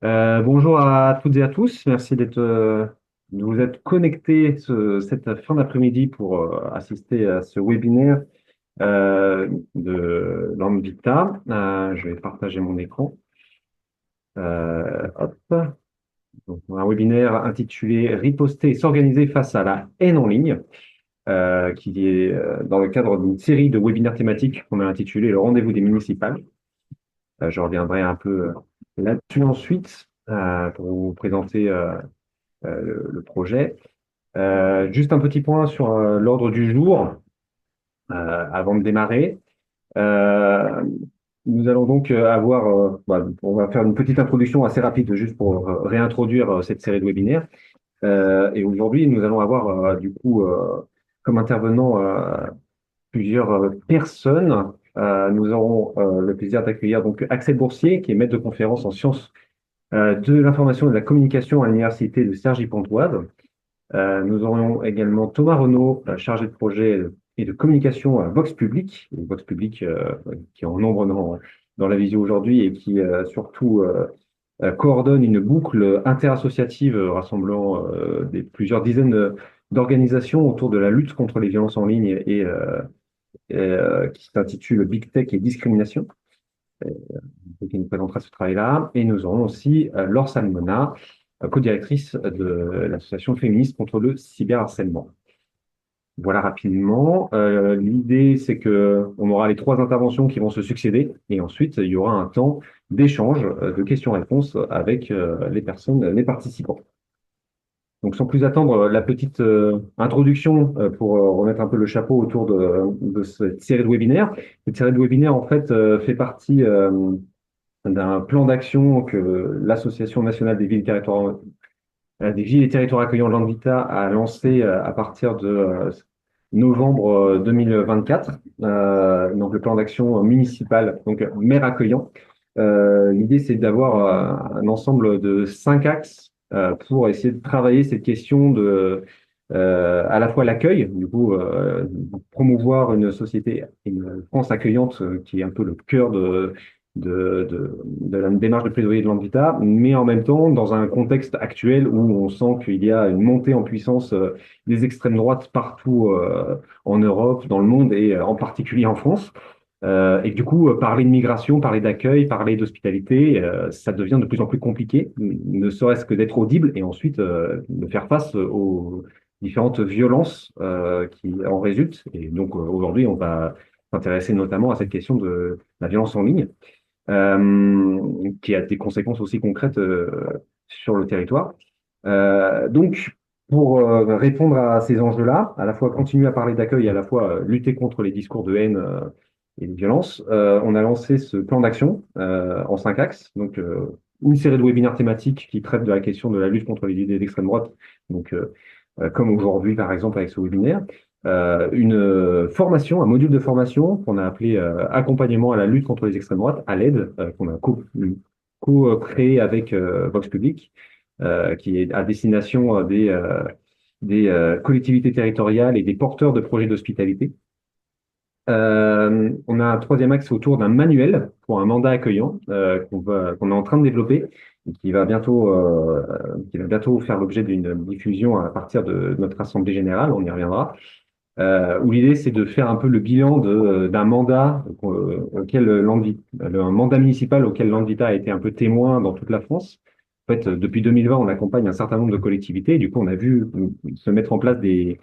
Bonjour à toutes et à tous. Merci de vous être connectés cette fin d'après-midi pour assister à ce webinaire de l'Amvita. Je vais partager mon écran. Hop. Donc, un webinaire intitulé Riposter et s'organiser face à la haine en ligne, qui est dans le cadre d'une série de webinaires thématiques qu'on a intitulé Le rendez-vous des municipales. Je reviendrai un peu là-dessus ensuite pour vous présenter le projet. Juste un petit point sur l'ordre du jour avant de démarrer. Euh, Nous allons donc on va faire une petite introduction assez rapide juste pour réintroduire cette série de webinaires. Et aujourd'hui, nous allons avoir comme intervenant plusieurs personnes. Nous aurons le plaisir d'accueillir donc Axel Boursier, qui est maître de conférence en sciences de l'information et de la communication à l'université de Cergy-Pontoise. Nous aurions également Thomas Renaud, chargé de projet et de communication à Vox Public, Vox Public qui est en nombre dans la visio aujourd'hui et qui surtout coordonne une boucle interassociative rassemblant plusieurs dizaines d'organisations autour de la lutte contre les violences en ligne qui s'intitule Big Tech et Discrimination, qui nous présentera ce travail-là. Et nous aurons aussi Laure Salmona, co-directrice de l'association féministe contre le cyberharcèlement. Voilà rapidement. L'idée, c'est que on aura les trois interventions qui vont se succéder et ensuite il y aura un temps d'échange, de questions-réponses avec les personnes, les participants. Donc, sans plus attendre, la petite introduction pour remettre un peu le chapeau autour de cette série de webinaires. Cette série de webinaires, en fait, fait partie d'un plan d'action que l'Association nationale des villes et territoires accueillants Landvita a lancé à partir de novembre 2024. Donc le plan d'action municipal, donc maire accueillant. L'idée, c'est d'avoir un ensemble de 5 axes pour essayer de travailler cette question de à la fois l'accueil, du coup, promouvoir une société, une France accueillante qui est un peu le cœur de la démarche de plaidoyer de l'Anvita, mais en même temps, dans un contexte actuel où on sent qu'il y a une montée en puissance des extrêmes droites partout en Europe, dans le monde et en particulier en France. Et du coup, parler de migration, parler d'accueil, parler d'hospitalité, ça devient de plus en plus compliqué, ne serait-ce que d'être audible et ensuite de faire face aux différentes violences qui en résultent. Et donc aujourd'hui, on va s'intéresser notamment à cette question de la violence en ligne, qui a des conséquences aussi concrètes sur le territoire. Donc, pour répondre à ces enjeux-là, à la fois continuer à parler d'accueil, à la fois lutter contre les discours de haine et de violence, on a lancé ce plan d'action en 5 axes. Donc, une série de webinaires thématiques qui traitent de la question de la lutte contre les idées d'extrême droite, donc comme aujourd'hui par exemple avec ce webinaire. Une formation, un module de formation qu'on a appelé Accompagnement à la lutte contre les extrêmes droites, à l'aide, qu'on a co-créé avec Vox Public, qui est à destination des collectivités territoriales et des porteurs de projets d'hospitalité. On a un troisième axe autour d'un manuel pour un mandat accueillant qu'on est en train de développer et qui va bientôt faire l'objet d'une diffusion à partir de notre assemblée générale. On y reviendra. Où l'idée c'est de faire un peu le bilan d'un mandat un mandat municipal auquel l'Anvita a été un peu témoin dans toute la France. En fait, depuis 2020, on accompagne un certain nombre de collectivités. Et du coup, on a vu se mettre en place des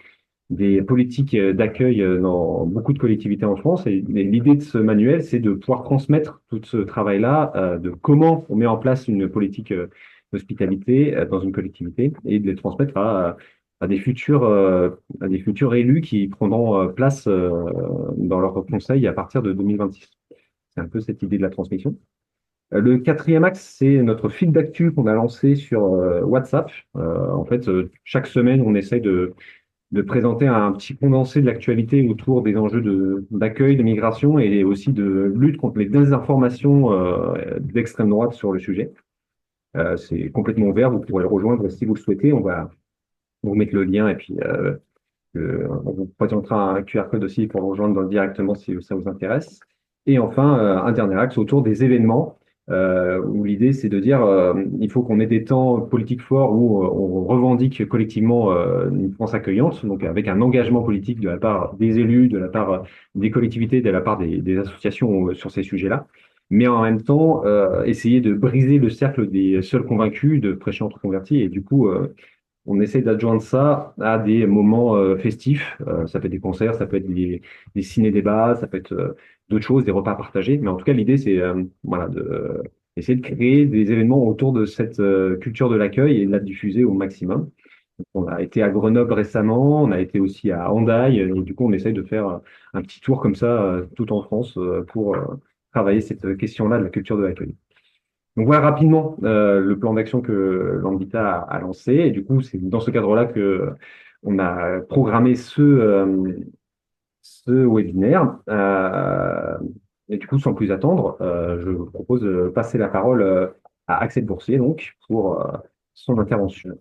politiques d'accueil dans beaucoup de collectivités en France. Et l'idée de ce manuel, c'est de pouvoir transmettre tout ce travail-là, de comment on met en place une politique d'hospitalité dans une collectivité et de les transmettre à à des futurs élus qui prendront place dans leur conseil à partir de 2026. C'est un peu cette idée de la transmission. Le quatrième axe, c'est notre fil d'actu qu'on a lancé sur WhatsApp. En fait, chaque semaine, on essaye de présenter un petit condensé de l'actualité autour des enjeux d'accueil, de migration et aussi de lutte contre les désinformations d'extrême droite sur le sujet. C'est complètement ouvert, vous pourrez le rejoindre si vous le souhaitez. On va vous mettre le lien et puis on vous présentera un QR code aussi pour le rejoindre directement si ça vous intéresse. Et enfin, un dernier axe autour des événements. où l'idée c'est de dire il faut qu'on ait des temps politiques forts où on revendique collectivement une France accueillante, donc avec un engagement politique de la part des élus, de la part des collectivités, de la part des associations sur ces sujets-là, mais en même temps essayer de briser le cercle des seuls convaincus, de prêcher entre convertis, et du coup on essaie d'adjoindre ça à des moments festifs. Ça peut être des concerts, ça peut être des ciné-débats, ça peut être d'autres choses, des repas partagés. Mais en tout cas, l'idée, c'est voilà, essayer de créer des événements autour de cette culture de l'accueil et de la diffuser au maximum. Donc, on a été à Grenoble récemment, on a été aussi à Hendaye, et du coup, on essaye de faire un petit tour comme ça tout en France pour travailler cette question-là de la culture de l'accueil. Donc voilà rapidement le plan d'action que l'Anvita a lancé. Et du coup, c'est dans ce cadre-là que on a programmé ce webinaire. Et du coup, sans plus attendre, je vous propose de passer la parole à Axel Boursier donc, pour son intervention.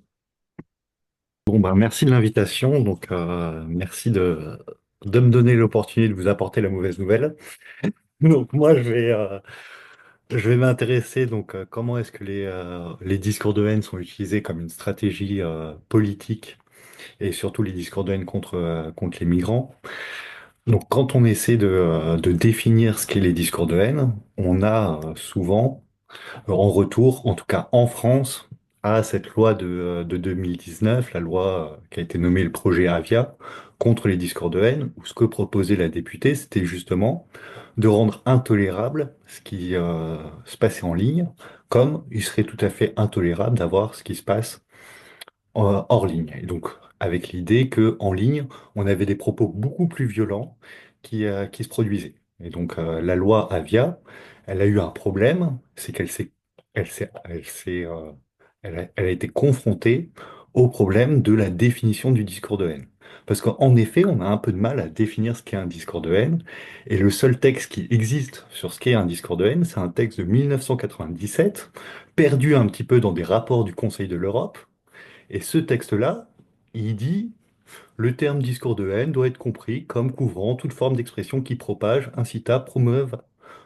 Bon, ben, merci de l'invitation. Donc, merci de me donner l'opportunité de vous apporter la mauvaise nouvelle. Donc, moi, je vais m'intéresser donc comment est-ce que les discours de haine sont utilisés comme une stratégie politique et surtout les discours de haine contre les migrants. Donc, quand on essaie de définir ce qu'est les discours de haine, on a souvent en retour, en tout cas en France, à cette loi de 2019, la loi qui a été nommée le projet Avia, contre les discours de haine, où ce que proposait la députée, c'était justement de rendre intolérable ce qui se passait en ligne, comme il serait tout à fait intolérable d'avoir ce qui se passe hors ligne. Et donc, avec l'idée que en ligne, on avait des propos beaucoup plus violents qui se produisaient. Et donc, la loi Avia, elle a eu un problème, c'est elle a été confrontée au problème de la définition du discours de haine. Parce qu'en effet, on a un peu de mal à définir ce qu'est un discours de haine, et le seul texte qui existe sur ce qu'est un discours de haine, c'est un texte de 1997, perdu un petit peu dans des rapports du Conseil de l'Europe, et ce texte-là, il dit, le terme discours de haine doit être compris comme couvrant toute forme d'expression qui propage, incita, promeuve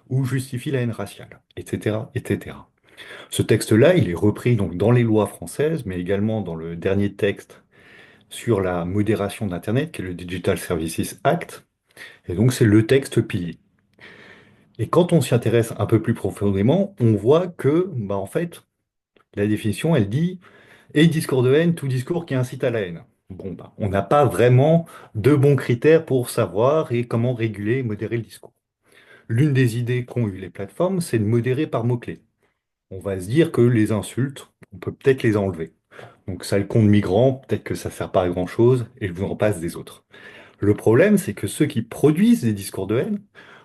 ou justifie la haine raciale, etc., etc. Ce texte-là, il est repris donc dans les lois françaises, mais également dans le dernier texte sur la modération d'Internet, qui est le Digital Services Act, et donc c'est le texte pilier. Et quand on s'y intéresse un peu plus profondément, on voit que, bah, en fait, la définition, elle dit et discours de haine, tout discours qui incite à la haine. Bon, bah, on n'a pas vraiment de bons critères pour savoir et comment réguler et modérer le discours. L'une des idées qu'ont eu les plateformes, c'est de modérer par mots-clés. On va se dire que les insultes, on peut peut-être les enlever. Donc, sale con de migrant, peut-être que ça ne sert pas à grand-chose, et je vous en passe des autres. Le problème, c'est que ceux qui produisent des discours de haine,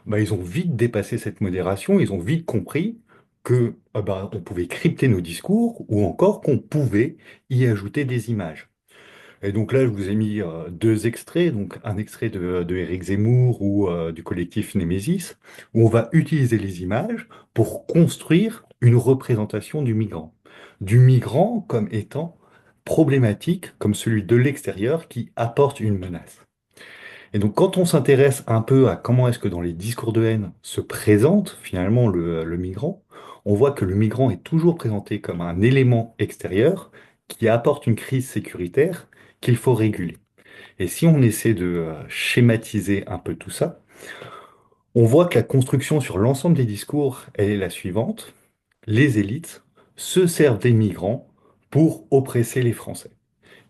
bah, ils ont vite dépassé cette modération, ils ont vite compris que bah, on pouvait crypter nos discours ou encore qu'on pouvait y ajouter des images. Et donc là, je vous ai mis deux extraits, donc un extrait de Éric Zemmour ou du collectif Némésis, où on va utiliser les images pour construire une représentation du migrant comme étant problématique, comme celui de l'extérieur qui apporte une menace. Et donc, quand on s'intéresse un peu à comment est-ce que dans les discours de haine se présente finalement le migrant, on voit que le migrant est toujours présenté comme un élément extérieur qui apporte une crise sécuritaire qu'il faut réguler. Et si on essaie de schématiser un peu tout ça, on voit que la construction sur l'ensemble des discours, elle est la suivante. Les élites se servent des migrants pour oppresser les Français.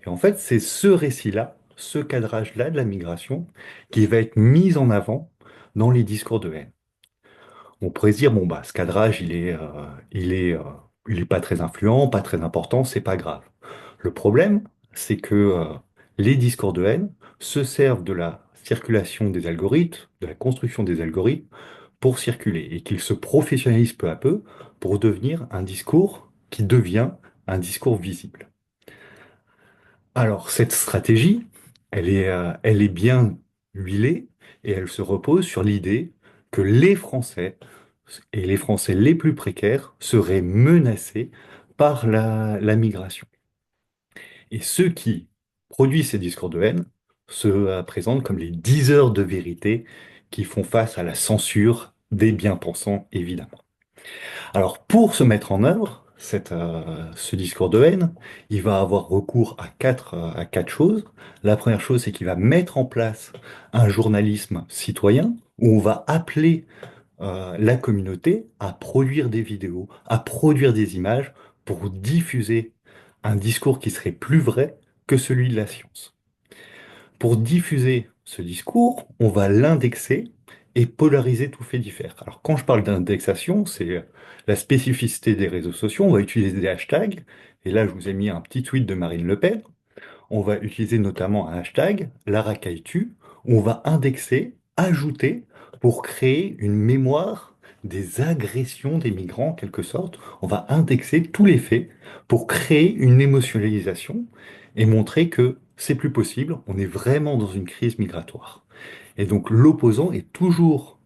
Et en fait, c'est ce récit-là, ce cadrage-là de la migration qui va être mis en avant dans les discours de haine. On pourrait se dire, bon, bah, ce cadrage, il est pas très influent, pas très important, c'est pas grave. Le problème, c'est que les discours de haine se servent de la circulation des algorithmes, de la construction des algorithmes pour circuler et qu'ils se professionnalisent peu à peu pour devenir un discours qui devient un discours visible. Alors, cette stratégie, elle est bien huilée et elle se repose sur l'idée que les Français, et les Français les plus précaires, seraient menacés par la migration. Et ceux qui produisent ces discours de haine se présentent comme les diseurs de vérité qui font face à la censure des bien-pensants, évidemment. Alors, pour se mettre en œuvre, ce discours de haine, il va avoir recours à quatre choses. La première chose, c'est qu'il va mettre en place un journalisme citoyen où on va appeler la communauté à produire des vidéos, à produire des images pour diffuser un discours qui serait plus vrai que celui de la science. Pour diffuser ce discours, on va l'indexer et polariser tout fait divers. Alors quand je parle d'indexation, c'est la spécificité des réseaux sociaux. On va utiliser des hashtags. Et là, je vous ai mis un petit tweet de Marine Le Pen. On va utiliser notamment un hashtag, #LaraCaïtu, où on va indexer, ajouter pour créer une mémoire des agressions des migrants en quelque sorte. On va indexer tous les faits pour créer une émotionnalisation et montrer que c'est plus possible, on est vraiment dans une crise migratoire. Et donc l'opposant est toujours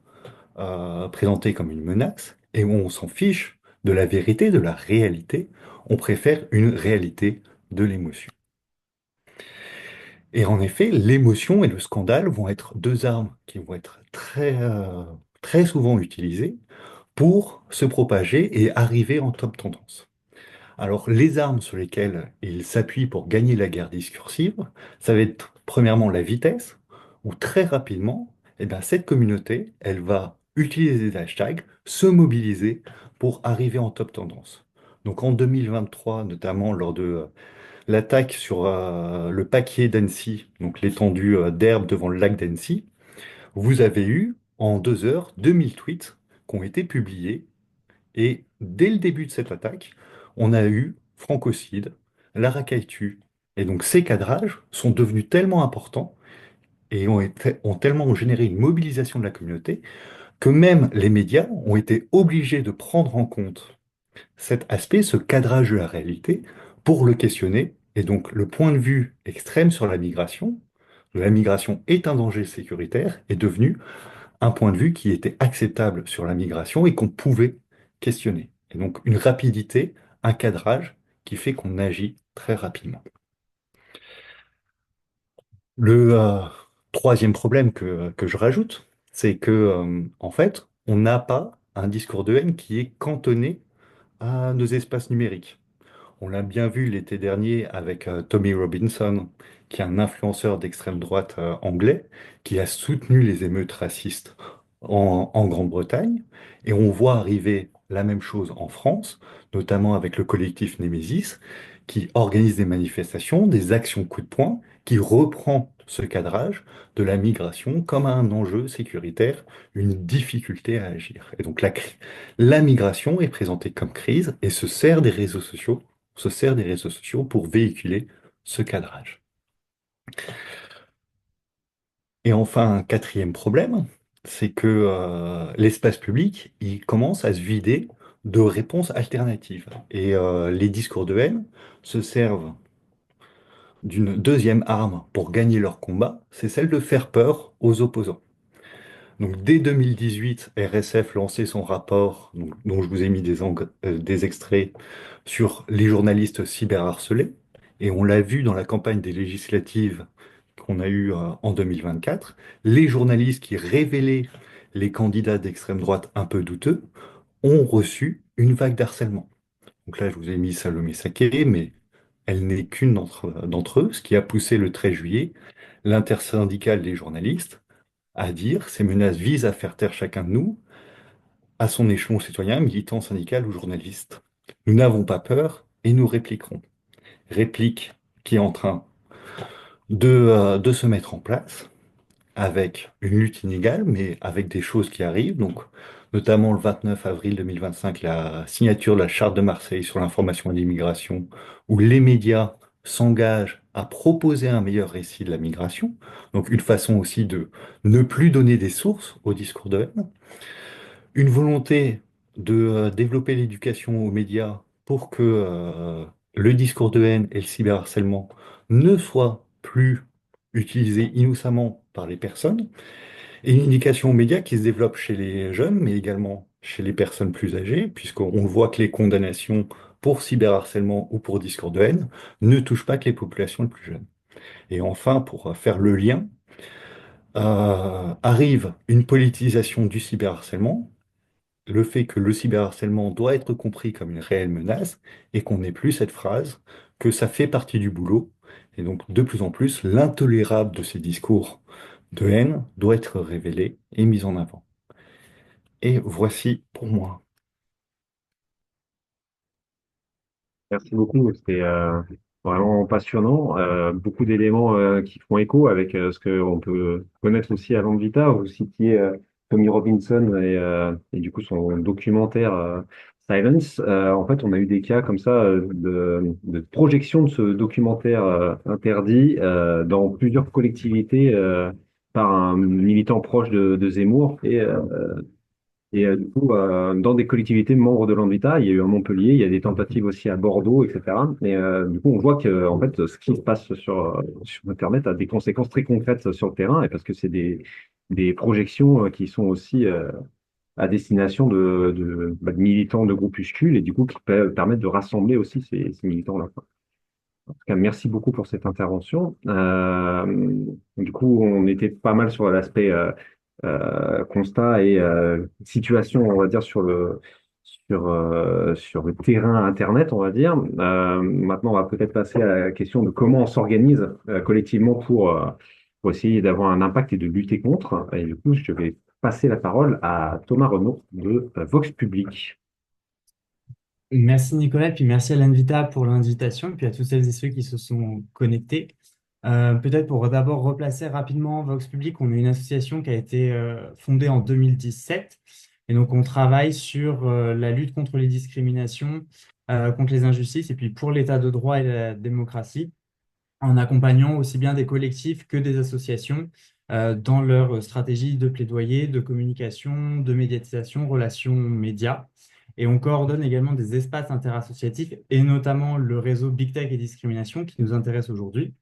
présenté comme une menace et on s'en fiche de la vérité, de la réalité. On préfère une réalité de l'émotion. Et en effet, l'émotion et le scandale vont être deux armes qui vont être très souvent utilisées pour se propager et arriver en top tendance. Alors, les armes sur lesquelles il s'appuie pour gagner la guerre discursive, ça va être premièrement la vitesse, où très rapidement, eh bien, cette communauté, elle va utiliser des hashtags, se mobiliser pour arriver en top tendance. Donc en 2023, notamment lors de l'attaque sur le paquier d'Annecy, donc l'étendue d'herbe devant le lac d'Annecy, vous avez eu en 2 heures 2000 tweets qui ont été publiés et dès le début de cette attaque, on a eu francocide, l'Arakaïtu. Et donc ces cadrages sont devenus tellement importants et ont tellement généré une mobilisation de la communauté que même les médias ont été obligés de prendre en compte cet aspect, ce cadrage de la réalité, pour le questionner. Et donc le point de vue extrême sur la migration est un danger sécuritaire, est devenu un point de vue qui était acceptable sur la migration et qu'on pouvait questionner. Et donc une rapidité, un cadrage qui fait qu'on agit très rapidement. Le troisième problème que je rajoute, c'est que en fait, on n'a pas un discours de haine qui est cantonné à nos espaces numériques. On l'a bien vu l'été dernier avec Tommy Robinson, qui est un influenceur d'extrême droite anglais, qui a soutenu les émeutes racistes en Grande-Bretagne. Et on voit arriver la même chose en France, notamment avec le collectif Némésis, qui organise des manifestations, des actions coup de poing, qui reprend ce cadrage de la migration comme un enjeu sécuritaire, une difficulté à agir. Et donc la migration est présentée comme crise et se sert des réseaux sociaux pour véhiculer ce cadrage. Et enfin, un quatrième problème, c'est que l'espace public, il commence à se vider de réponses alternatives. Et les discours de haine se servent d'une deuxième arme pour gagner leur combat, c'est celle de faire peur aux opposants. Donc dès 2018, RSF lançait son rapport, dont je vous ai mis des extraits, sur les journalistes cyberharcelés. Et on l'a vu dans la campagne des législatives qu'on a eues en 2024, les journalistes qui révélaient les candidats d'extrême droite un peu douteux ont reçu une vague d'harcèlement. Donc là, je vous ai mis Salomé Saké, mais elle n'est qu'une d'entre eux, ce qui a poussé le 13 juillet l'intersyndicale des journalistes à dire ces menaces visent à faire taire chacun de nous, à son échelon citoyen, militant, syndical ou journaliste. Nous n'avons pas peur et nous répliquerons. Réplique qui est en train de se mettre en place avec une lutte inégale, mais avec des choses qui arrivent. Donc, notamment le 29 avril 2025, la signature de la Charte de Marseille sur l'information et l'immigration, où les médias s'engagent à proposer un meilleur récit de la migration. Donc, une façon aussi de ne plus donner des sources au discours de haine. Une volonté de développer l'éducation aux médias pour que le discours de haine et le cyberharcèlement ne soient plus utilisés innocemment par les personnes, et une éducation aux médias qui se développe chez les jeunes, mais également chez les personnes plus âgées, puisqu'on voit que les condamnations pour cyberharcèlement ou pour discours de haine ne touchent pas que les populations les plus jeunes. Et enfin, pour faire le lien, arrive une politisation du cyberharcèlement. le fait que le cyberharcèlement doit être compris comme une réelle menace et qu'on n'ait plus cette phrase que ça fait partie du boulot. Et donc, de plus en plus, l'intolérable de ces discours de haine doit être révélé et mis en avant. Et voici pour moi. Merci beaucoup, c'était vraiment passionnant. Beaucoup d'éléments qui font écho avec ce qu'on peut connaître aussi à Vita. Vous citiez Tommy Robinson et du coup son documentaire Silence. En fait, on a eu des cas comme ça de projection de ce documentaire interdit dans plusieurs collectivités par un militant proche de Zemmour. Du coup, dans des collectivités membres de l'Anvita, il y a eu à Montpellier, il y a des tentatives aussi à Bordeaux, etc. Du coup, on voit que en fait, ce qui se passe sur Internet a des conséquences très concrètes sur le terrain, et parce que c'est des projections qui sont aussi à destination de militants de groupuscules, et du coup, qui permettent de rassembler aussi ces militants-là, quoi. En tout cas, merci beaucoup pour cette intervention. Du coup, on était pas mal sur l'aspect constat et situation, on va dire, sur le terrain Internet, on va dire. Maintenant, on va peut-être passer à la question de comment on s'organise collectivement pour essayer d'avoir un impact et de lutter contre. Et du coup, je vais passer la parole à Thomas Renaud de Vox Public. Merci Nicolas, puis merci à l'Invita pour l'invitation, et puis à tous celles et ceux qui se sont connectés. Peut-être pour d'abord replacer rapidement Vox Public, on est une association qui a été fondée en 2017, et donc on travaille sur la lutte contre les discriminations, contre les injustices, et puis pour l'état de droit et la démocratie, en accompagnant aussi bien des collectifs que des associations dans leur stratégie de plaidoyer, de communication, de médiatisation, relations médias. Et on coordonne également des espaces interassociatifs et notamment le réseau Big Tech et Discrimination qui nous intéresse aujourd'hui.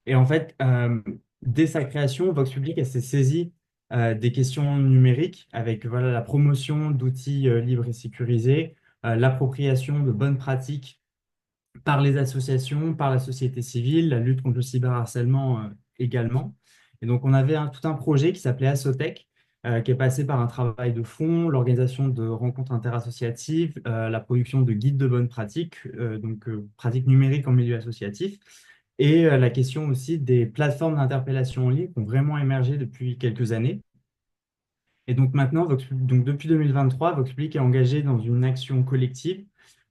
Et en fait, dès sa création, Vox Public s'est saisi des questions numériques avec voilà, la promotion d'outils libres et sécurisés, l'appropriation de bonnes pratiques par les associations, par la société civile, la lutte contre le cyberharcèlement également. Et donc, on avait tout un projet qui s'appelait Assotech, qui est passé par un travail de fond, l'organisation de rencontres interassociatives, la production de guides de bonnes pratiques, pratiques numériques en milieu associatif, et la question aussi des plateformes d'interpellation en ligne qui ont vraiment émergé depuis quelques années. Et donc maintenant, donc depuis 2023, Vox Public est engagé dans une action collective,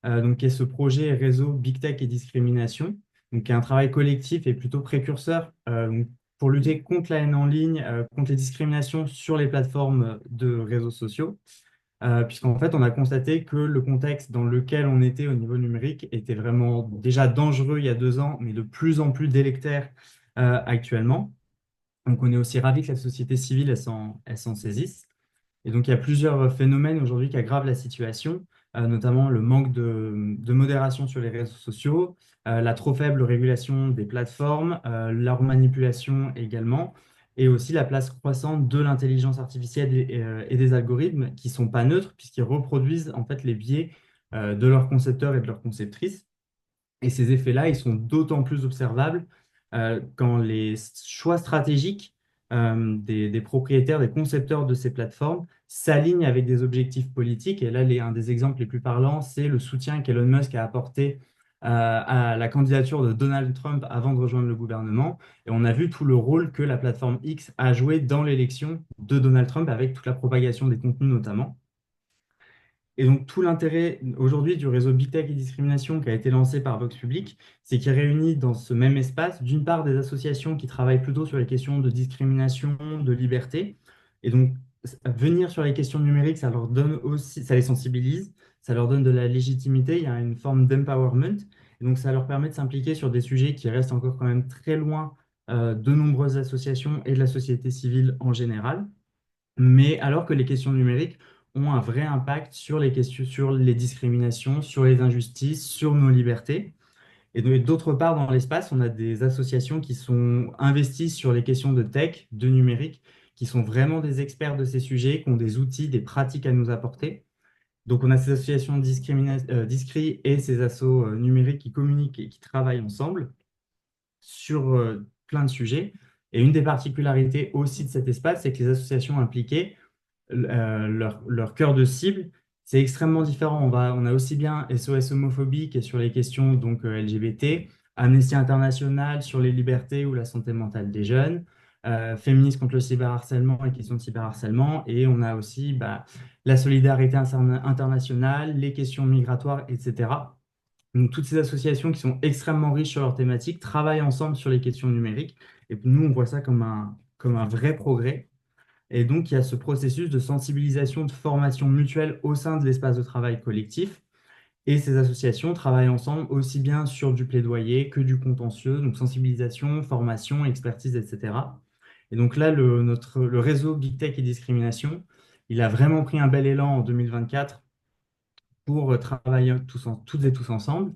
qui est ce projet réseau Big Tech et Discrimination, donc qui est un travail collectif et plutôt précurseur donc pour lutter contre la haine en ligne, contre les discriminations sur les plateformes de réseaux sociaux, puisqu'en fait, on a constaté que le contexte dans lequel on était au niveau numérique était vraiment déjà dangereux il y a 2 ans, mais de plus en plus délétère actuellement. Donc on est aussi ravi que la société civile elle s'en saisisse. Et donc, il y a plusieurs phénomènes aujourd'hui qui aggravent la situation, notamment le manque de modération sur les réseaux sociaux, la trop faible régulation des plateformes, leur manipulation également, et aussi la place croissante de l'intelligence artificielle et des algorithmes qui ne sont pas neutres puisqu'ils reproduisent en fait les biais de leurs concepteurs et de leurs conceptrices. Et ces effets-là, ils sont d'autant plus observables quand les choix stratégiques des propriétaires, des concepteurs de ces plateformes s'alignent avec des objectifs politiques. Et là, un des exemples les plus parlants, c'est le soutien qu'Elon Musk a apporté à la candidature de Donald Trump avant de rejoindre le gouvernement. Et on a vu tout le rôle que la plateforme X a joué dans l'élection de Donald Trump avec toute la propagation des contenus notamment. Et donc, tout l'intérêt aujourd'hui du réseau Big Tech et Discrimination qui a été lancé par Vox Public, c'est qu'il réunit dans ce même espace, d'une part, des associations qui travaillent plutôt sur les questions de discrimination, de liberté. Et donc, venir sur les questions numériques, ça leur donne aussi, ça les sensibilise, ça leur donne de la légitimité, il y a une forme d'empowerment. Et donc, ça leur permet de s'impliquer sur des sujets qui restent encore quand même très loin de nombreuses associations et de la société civile en général. Mais alors que les questions numériques ont un vrai impact sur les questions, sur les discriminations, sur les injustices, sur nos libertés. Et d'autre part, dans l'espace, on a des associations qui sont investies sur les questions de tech, de numérique, qui sont vraiment des experts de ces sujets, qui ont des outils, des pratiques à nous apporter. Donc, on a ces associations Discri et ces assos numériques qui communiquent et qui travaillent ensemble sur plein de sujets. Et une des particularités aussi de cet espace, c'est que les associations impliquées leur cœur de cible, c'est extrêmement différent. On a aussi bien SOS homophobie qui est sur les questions donc LGBT, Amnesty International sur les libertés ou la santé mentale des jeunes, Féministes contre le cyberharcèlement et questions de cyberharcèlement, et on a aussi la solidarité internationale, les questions migratoires, etc. Donc, toutes ces associations qui sont extrêmement riches sur leurs thématiques travaillent ensemble sur les questions numériques. Et nous, on voit ça comme un vrai progrès. Et donc, il y a ce processus de sensibilisation, de formation mutuelle au sein de l'espace de travail collectif. Et ces associations travaillent ensemble aussi bien sur du plaidoyer que du contentieux, donc sensibilisation, formation, expertise, etc. Et donc là, le réseau Big Tech et Discrimination, il a vraiment pris un bel élan en 2024 pour travailler toutes et tous ensemble.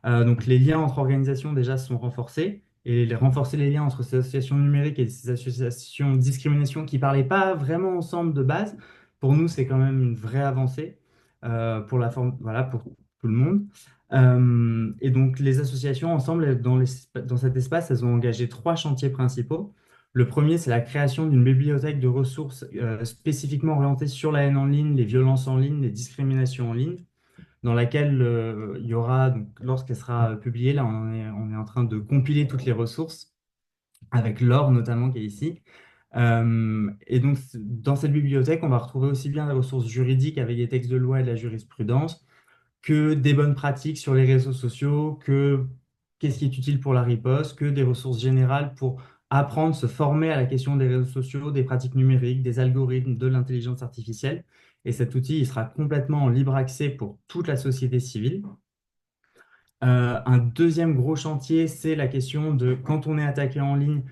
Donc les liens entre organisations déjà sont renforcés et renforcer les liens entre ces associations numériques et ces associations de discrimination qui ne parlaient pas vraiment ensemble de base, pour nous c'est quand même une vraie avancée pour la forme, voilà, pour tout le monde. Et donc les associations ensemble dans cet espace, elles ont engagé trois chantiers principaux. Le premier, c'est la création d'une bibliothèque de ressources spécifiquement orientée sur la haine en ligne, les violences en ligne, les discriminations en ligne dans laquelle il y aura, donc, lorsqu'elle sera publiée, là on est en train de compiler toutes les ressources, avec l'or notamment qui est ici. Et donc dans cette bibliothèque, on va retrouver aussi bien des ressources juridiques avec des textes de loi et de la jurisprudence, que des bonnes pratiques sur les réseaux sociaux, que qu'est-ce qui est utile pour la riposte, que des ressources générales pour apprendre, se former à la question des réseaux sociaux, des pratiques numériques, des algorithmes, de l'intelligence artificielle. Et cet outil, il sera complètement en libre accès pour toute la société civile. Un deuxième gros chantier, c'est la question de quand on est attaqué en ligne,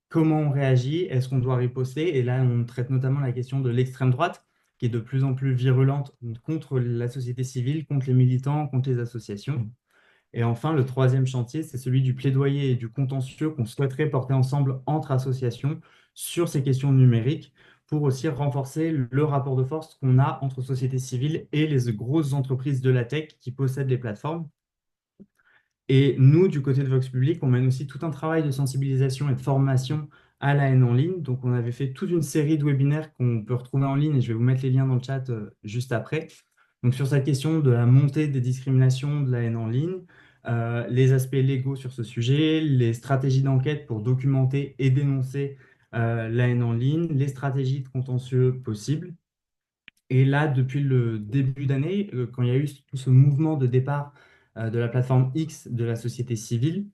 comment on réagit, est-ce qu'on doit riposter? Et là, on traite notamment la question de l'extrême droite, qui est de plus en plus virulente contre la société civile, contre les militants, contre les associations. Et enfin, le troisième chantier, c'est celui du plaidoyer et du contentieux qu'on souhaiterait porter ensemble entre associations sur ces questions numériques pour aussi renforcer le rapport de force qu'on a entre société civile et les grosses entreprises de la tech qui possèdent les plateformes. Et nous, du côté de Vox Public, on mène aussi tout un travail de sensibilisation et de formation à la haine en ligne. Donc, on avait fait toute une série de webinaires qu'on peut retrouver en ligne et je vais vous mettre les liens dans le chat juste après. Donc, sur cette question de la montée des discriminations, de la haine en ligne, les aspects légaux sur ce sujet, les stratégies d'enquête pour documenter et dénoncer la haine en ligne, les stratégies de contentieux possibles. Et là, depuis le début d'année, quand il y a eu tout ce mouvement de départ de la plateforme X de la société civile,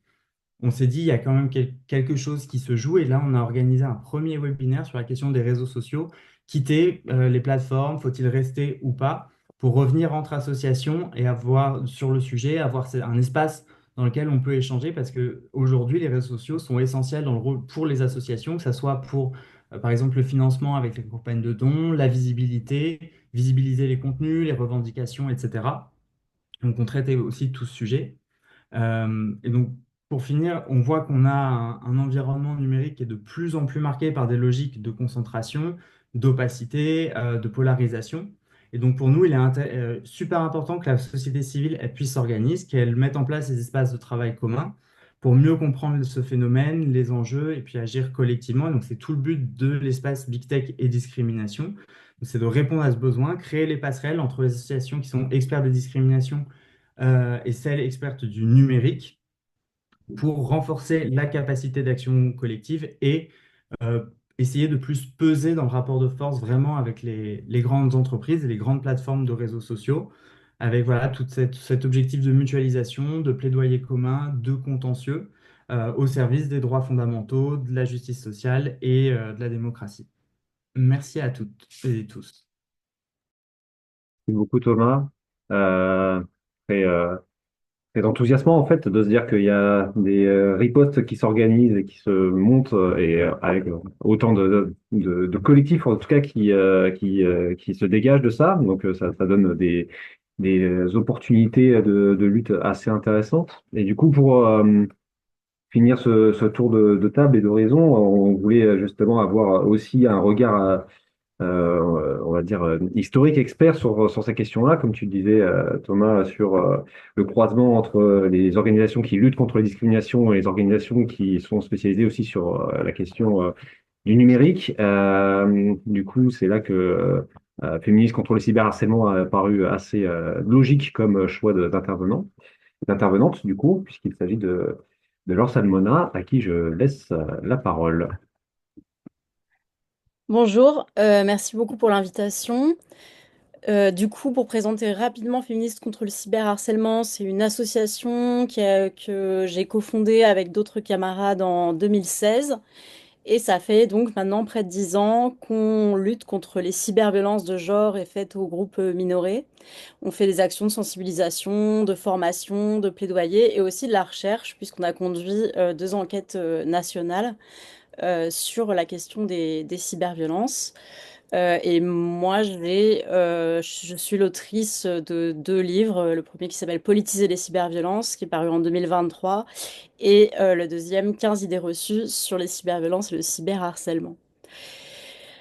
on s'est dit, il y a quand même quelque chose qui se joue. Et là, on a organisé un premier webinaire sur la question des réseaux sociaux. Quitter les plateformes, faut-il rester ou pas, pour revenir entre associations et avoir sur le sujet, avoir un espace dans lequel on peut échanger, parce qu'aujourd'hui, les réseaux sociaux sont essentiels dans le rôle pour les associations, que ce soit pour, par exemple, le financement avec les campagnes de dons, la visibilité, visibiliser les contenus, les revendications, etc. Donc, on traite aussi de tout ce sujet. Et donc, pour finir, on voit qu'on a un environnement numérique qui est de plus en plus marqué par des logiques de concentration, d'opacité, de polarisation. Et donc, pour nous, il est super important que la société civile elle puisse s'organiser, qu'elle mette en place des espaces de travail communs pour mieux comprendre ce phénomène, les enjeux, et puis agir collectivement. Et donc, c'est tout le but de l'espace Big Tech et discrimination. Donc, c'est de répondre à ce besoin, créer les passerelles entre les associations qui sont experts de discrimination et celles expertes du numérique pour renforcer la capacité d'action collective et euh, essayer de plus peser dans le rapport de force vraiment avec les grandes entreprises et les grandes plateformes de réseaux sociaux, avec voilà, cet objectif de mutualisation, de plaidoyer commun, de contentieux au service des droits fondamentaux, de la justice sociale et de la démocratie. Merci à toutes et tous. Merci beaucoup, Thomas. Euh, très, très enthousiasmant, en fait, de se dire qu'il y a des ripostes qui s'organisent et qui se montent, avec autant de collectifs, en tout cas, qui se dégagent de ça. Donc, ça donne des opportunités de lutte assez intéressantes. Et du coup, pour finir ce tour de table et d'horizon, on voulait justement avoir aussi un regard, on va dire, historique, expert sur ces questions-là, comme tu le disais, Thomas, sur le croisement entre les organisations qui luttent contre les discriminations et les organisations qui sont spécialisées aussi sur la question du numérique. Du coup, c'est là que Féministes contre le cyberharcèlement a paru assez logique comme choix d'intervenante, du coup, puisqu'il s'agit de Laure Salmona, à qui je laisse la parole. Bonjour, merci beaucoup pour l'invitation. Du coup, pour présenter rapidement Féministes contre le cyberharcèlement, c'est une association que j'ai cofondée avec d'autres camarades en 2016. Et ça fait donc maintenant près de 10 ans qu'on lutte contre les cyberviolences de genre et faites aux groupes minorés. On fait des actions de sensibilisation, de formation, de plaidoyer et aussi de la recherche, puisqu'on a conduit 2 enquêtes nationales sur la question des cyberviolences. Et moi, je suis l'autrice de 2 livres. Le premier qui s'appelle Politiser les cyberviolences, qui est paru en 2023, et le deuxième, 15 idées reçues sur les cyberviolences et le cyberharcèlement.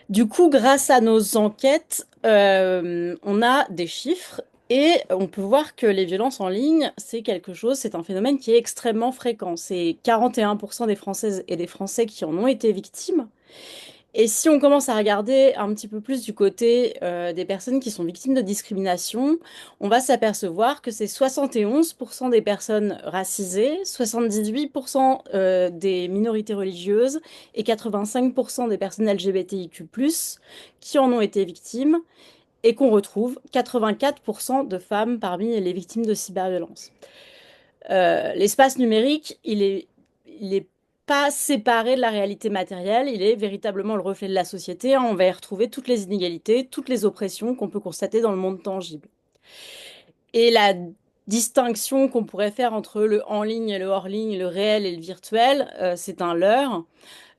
Du coup, grâce à nos enquêtes, on a des chiffres et on peut voir que les violences en ligne, c'est un phénomène qui est extrêmement fréquent. C'est 41% des Françaises et des Français qui en ont été victimes. Et si on commence à regarder un petit peu plus du côté des personnes qui sont victimes de discrimination, on va s'apercevoir que c'est 71% des personnes racisées, 78% des minorités religieuses et 85% des personnes LGBTIQ+, qui en ont été victimes et qu'on retrouve 84% de femmes parmi les victimes de cyberviolence. L'espace numérique, il est pas séparé de la réalité matérielle, il est véritablement le reflet de la société, hein. On va y retrouver toutes les inégalités, toutes les oppressions qu'on peut constater dans le monde tangible. Et la distinction qu'on pourrait faire entre le en ligne et le hors ligne, le réel et le virtuel, c'est un leurre.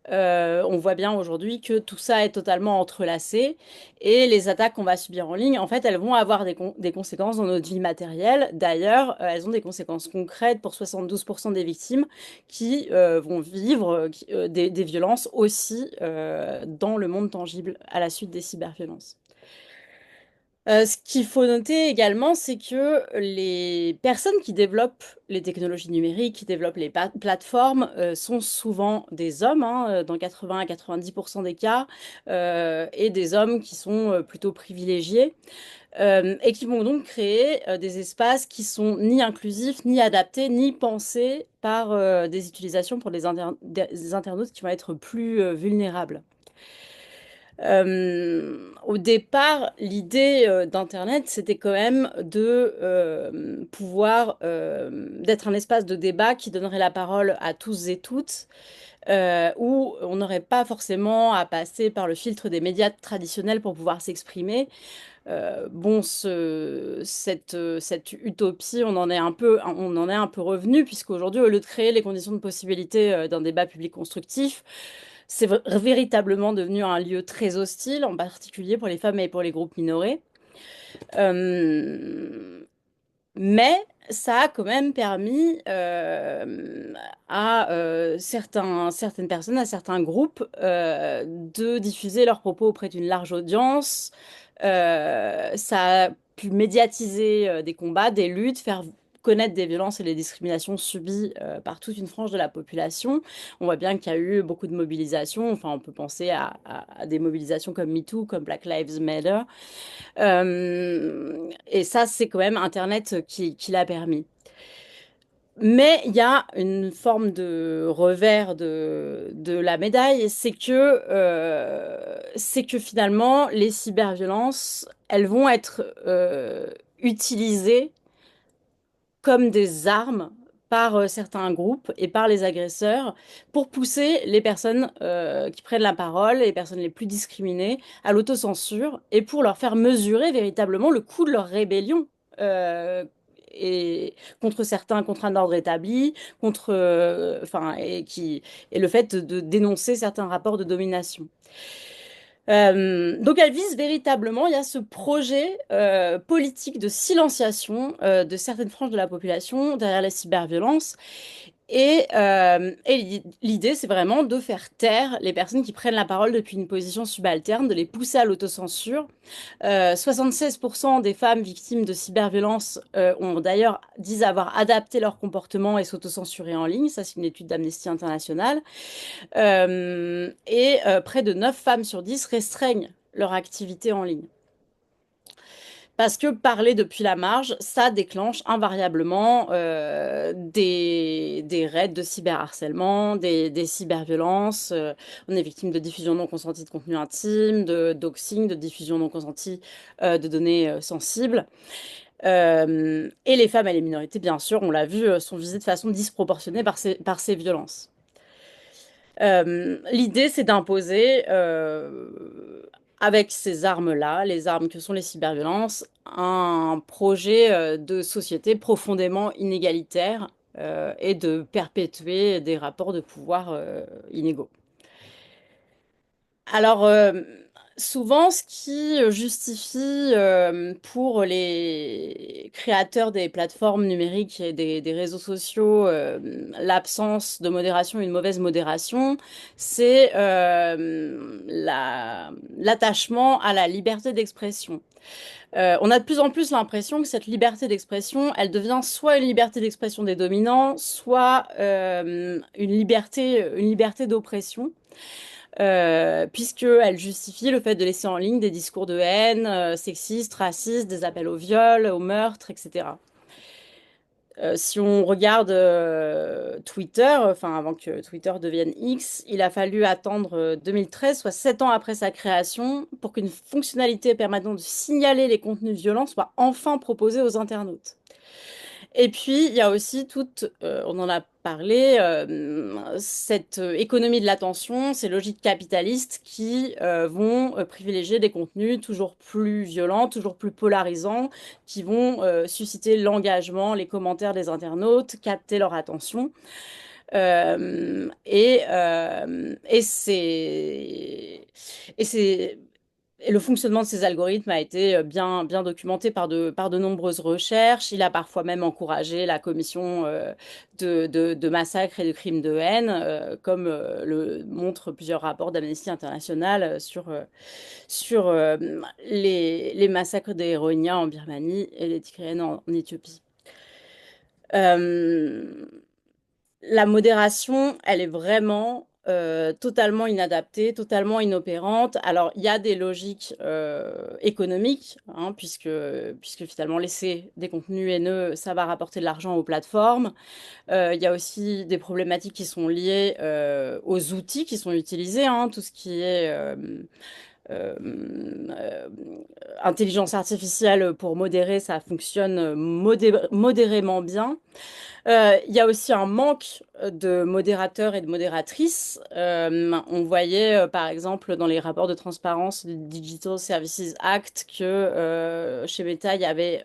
On voit bien aujourd'hui que tout ça est totalement entrelacé et les attaques qu'on va subir en ligne, en fait, elles vont avoir des conséquences dans notre vie matérielle. D'ailleurs, elles ont des conséquences concrètes pour 72% des victimes qui vont vivre des violences aussi dans le monde tangible à la suite des cyberviolences. Ce qu'il faut noter également, c'est que les personnes qui développent les technologies numériques, qui développent les plateformes, sont souvent des hommes, hein, dans 80 à 90% des cas, et des hommes qui sont plutôt privilégiés, et qui vont donc créer des espaces qui sont ni inclusifs, ni adaptés, ni pensés par des utilisations pour des internautes qui vont être plus vulnérables. Au départ, l'idée d'Internet, c'était quand même de pouvoir d'être un espace de débat qui donnerait la parole à tous et toutes, où on n'aurait pas forcément à passer par le filtre des médias traditionnels pour pouvoir s'exprimer. Bon, cette utopie, on en est un peu revenu, puisqu'aujourd'hui, au lieu de créer les conditions de possibilité d'un débat public constructif, c'est véritablement devenu un lieu très hostile, en particulier pour les femmes et pour les groupes minorés. Euh, mais ça a quand même permis à certaines personnes, à certains groupes, de diffuser leurs propos auprès d'une large audience. Ça a pu médiatiser des combats, des luttes, faire connaître des violences et les discriminations subies par toute une frange de la population. On voit bien qu'il y a eu beaucoup de mobilisations. Enfin, on peut penser à des mobilisations comme MeToo, comme Black Lives Matter. Et ça, c'est quand même Internet qui l'a permis. Mais il y a une forme de revers de la médaille, c'est que finalement, les cyberviolences, elles vont être utilisées comme des armes par certains groupes et par les agresseurs pour pousser les personnes qui prennent la parole, les personnes les plus discriminées, à l'autocensure et pour leur faire mesurer véritablement le coût de leur rébellion. euh, et contre contre un ordre établi, et le fait de dénoncer certains rapports de domination. Donc elle vise véritablement, il y a ce projet politique de silenciation de certaines franges de la population derrière la cyberviolence. Et l'idée, c'est vraiment de faire taire les personnes qui prennent la parole depuis une position subalterne, de les pousser à l'autocensure. 76% des femmes victimes de cyberviolence ont d'ailleurs disent avoir adapté leur comportement et s'autocensurer en ligne. Ça, c'est une étude d'Amnesty International. Près de 9 femmes sur 10 restreignent leur activité en ligne. Parce que parler depuis la marge, ça déclenche invariablement des raids de cyberharcèlement, des cyberviolences. On est victime de diffusion non consentie de contenu intime, de doxing, de diffusion non consentie de données sensibles. Et les femmes et les minorités, bien sûr, on l'a vu, sont visées de façon disproportionnée par ces violences. L'idée, c'est d'imposer, avec ces armes-là, les armes que sont les cyberviolences, un projet de société profondément inégalitaire et de perpétuer des rapports de pouvoir inégaux. Alors, souvent, ce qui justifie pour les créateurs des plateformes numériques et des réseaux sociaux l'absence de modération, une mauvaise modération, c'est l'attachement à la liberté d'expression. On a de plus en plus l'impression que cette liberté d'expression, elle devient soit une liberté d'expression des dominants, soit une liberté d'oppression. Puisqu'elle justifie le fait de laisser en ligne des discours de haine, sexistes, racistes, des appels au viol, au meurtre, etc. Si on regarde Twitter, enfin avant que Twitter devienne X, il a fallu attendre 2013, soit 7 ans après sa création, pour qu'une fonctionnalité permettant de signaler les contenus violents soit enfin proposée aux internautes. Et puis, il y a aussi on en a parlé, cette économie de l'attention, ces logiques capitalistes qui vont privilégier des contenus toujours plus violents, toujours plus polarisants, qui vont susciter l'engagement, les commentaires des internautes, capter leur attention. Euh, et et c'est et c'est et le fonctionnement de ces algorithmes a été bien documenté par de nombreuses recherches. Il a parfois même encouragé la commission de massacres et de crimes de haine, comme le montrent plusieurs rapports d'Amnesty International sur les massacres des Rohingyas en Birmanie et les Tigrènes en Éthiopie. Euh, la modération, elle est vraiment totalement inadaptée, totalement inopérante. Alors, il y a des logiques économiques, hein, puisque finalement, laisser des contenus haineux, ça va rapporter de l'argent aux plateformes. Il y a aussi des problématiques qui sont liées aux outils qui sont utilisés, hein, tout ce qui est euh, euh, intelligence artificielle pour modérer, ça fonctionne modérément bien. Il y a aussi un manque de modérateurs et de modératrices. On voyait, par exemple, dans les rapports de transparence du Digital Services Act que chez Meta, il y avait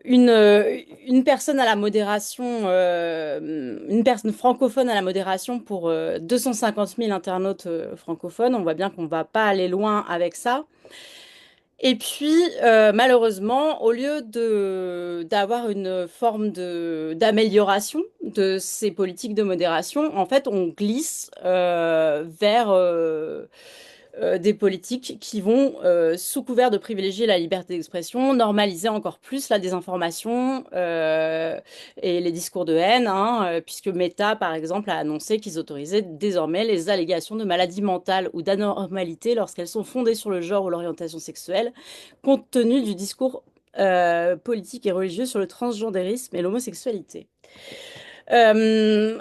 une personne à la modération, une personne francophone à la modération pour 250 000 internautes francophones. On voit bien qu'on ne va pas aller loin avec ça. Et puis, malheureusement, au lieu d'avoir une forme d'amélioration de ces politiques de modération, en fait, on glisse vers des politiques qui vont, sous couvert de privilégier la liberté d'expression, normaliser encore plus la désinformation et les discours de haine, hein, puisque Meta, par exemple, a annoncé qu'ils autorisaient désormais les allégations de maladie mentale ou d'anormalité lorsqu'elles sont fondées sur le genre ou l'orientation sexuelle, compte tenu du discours politique et religieux sur le transgendérisme et l'homosexualité. Le